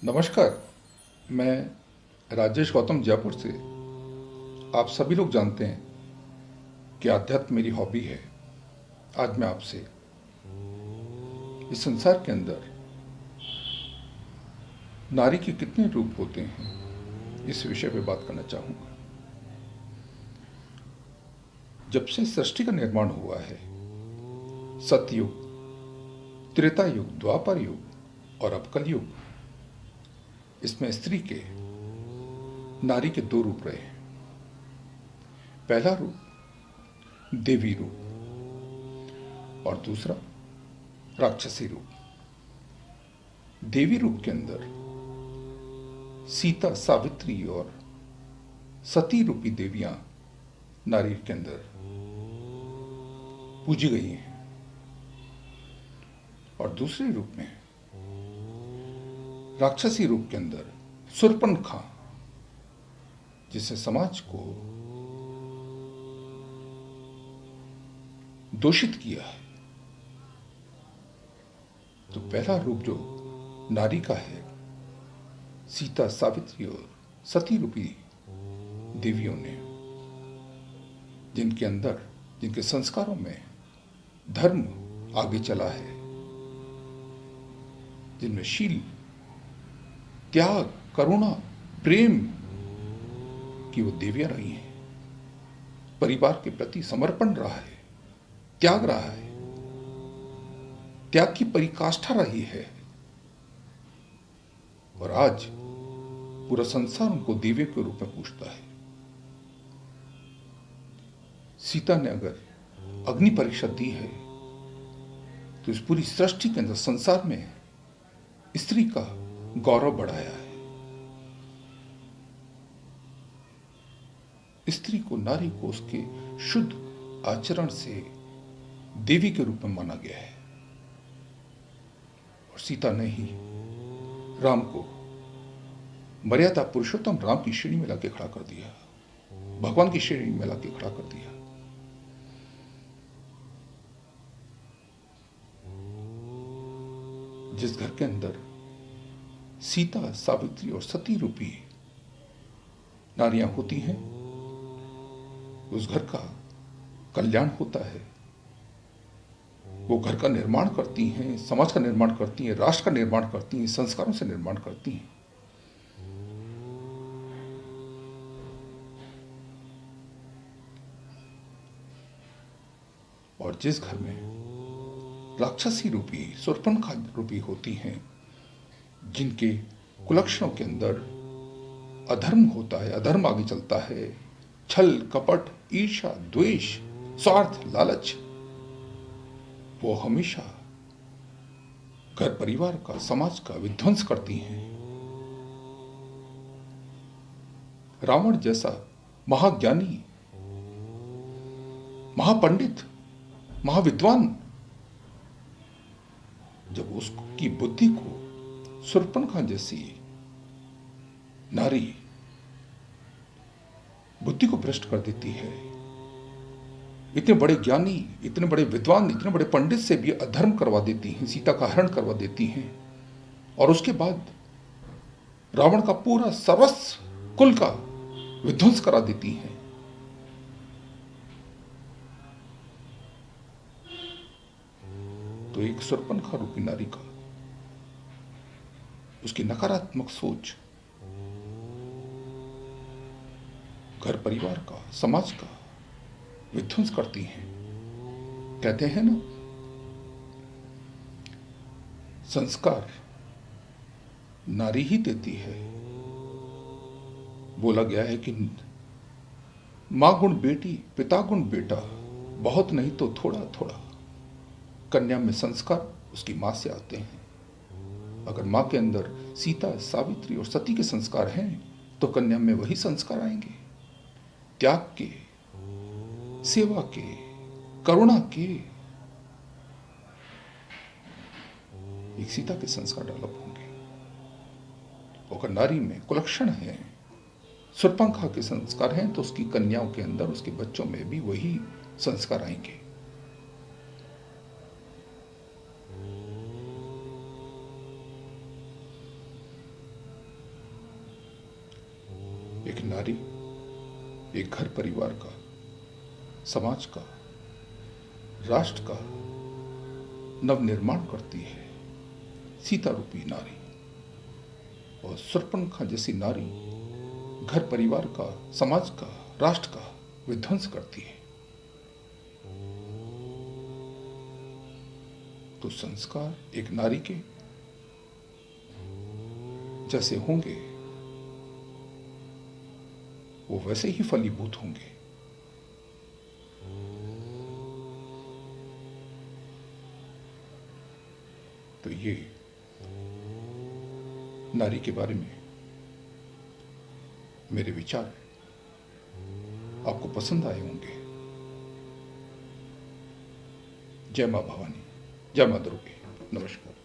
नमस्कार। मैं राजेश गौतम जयपुर से। आप सभी लोग जानते हैं कि आध्यात्म मेरी हॉबी है। आज मैं आपसे इस संसार के अंदर नारी के कितने रूप होते हैं इस विषय पे बात करना चाहूँगा। जब से सृष्टि का निर्माण हुआ है, सतयुग, त्रेता युग, द्वापर युग और अब कलयुग, इसमें स्त्री के, नारी के दो रूप रहे हैं। पहला रूप देवी रूप और दूसरा राक्षसी रूप। देवी रूप के अंदर सीता, सावित्री और सती रूपी देवियां नारी के अंदर पूजी गई हैं। और दूसरे रूप में राक्षसी रूप के अंदर शूर्पणखा, जिसने समाज को दूषित किया है। तो पहला रूप जो नारी का है, सीता, सावित्री और सती रूपी देवियों ने, जिनके अंदर, जिनके संस्कारों में धर्म आगे चला है, जिनमें शील, त्याग, करुणा, प्रेम की वो देवियां रही हैं। परिवार के प्रति समर्पण रहा है, त्याग रहा है, त्याग की पराकाष्ठा रही है। और आज पूरा संसार उनको देवी के रूप में पूछता है। सीता ने अगर अग्नि परीक्षा दी है तो इस पूरी सृष्टि के अंदर, संसार में स्त्री का गौरव बढ़ाया है। स्त्री को, नारी को उसके शुद्ध आचरण से देवी के रूप में माना गया है। और सीता ने ही राम को मर्यादा पुरुषोत्तम राम की श्रेणी में लाके खड़ा कर दिया, भगवान की श्रेणी में लाके खड़ा कर दिया। जिस घर के अंदर सीता, सावित्री और सती रूपी नारियां होती हैं, उस घर का कल्याण होता है। वो घर का निर्माण करती हैं, समाज का निर्माण करती हैं, राष्ट्र का निर्माण करती हैं, संस्कारों से निर्माण करती हैं। और जिस घर में राक्षसी रूपी, शूर्पणखा रूपी होती हैं, जिनके कुलक्षणों के अंदर अधर्म होता है, अधर्म आगे चलता है, छल, कपट, ईर्ष्या, द्वेष, स्वार्थ, लालच, वो हमेशा घर परिवार का, समाज का विध्वंस करती हैं। रावण जैसा महाज्ञानी, महापंडित, महाविद्वान, जब उसकी बुद्धि को शूर्पणखा जैसी नारी बुद्धि को भ्रष्ट कर देती है, इतने बड़े ज्ञानी, इतने बड़े विद्वान, इतने बड़े पंडित से भी अधर्म करवा देती हैं, सीता का हरण करवा देती हैं, और उसके बाद रावण का पूरा सर्वस्व कुल का विध्वंस करा देती हैं। तो एक शूर्पणखा रूपी नारी का, उसकी नकारात्मक सोच घर परिवार का, समाज का विध्वंस करती हैं। कहते हैं ना, संस्कार नारी ही देती है। बोला गया है कि मां गुण बेटी, पिता गुण बेटा, बहुत नहीं तो थोड़ा थोड़ा। कन्या में संस्कार उसकी मां से आते हैं। अगर मां के अंदर सीता, सावित्री और सती के संस्कार हैं तो कन्या में वही संस्कार आएंगे, त्याग के, सेवा के, करुणा के। एक सीता के संस्कार डेवलप होंगे। अगर नारी में कुलक्षण है, शूर्पणखा के संस्कार हैं, तो उसकी कन्याओं के अंदर, उसके बच्चों में भी वही संस्कार आएंगे। एक नारी एक घर परिवार का, समाज का, राष्ट्र का नवनिर्माण करती है। सीता रूपी नारी और शूर्पणखा जैसी नारी घर परिवार का, समाज का, राष्ट्र का विध्वंस करती है। तो संस्कार एक नारी के जैसे होंगे वो वैसे ही फलीभूत होंगे। तो ये नारी के बारे में मेरे विचार आपको पसंद आए होंगे। जय मां भवानी, जय मां दुर्गे, नमस्कार।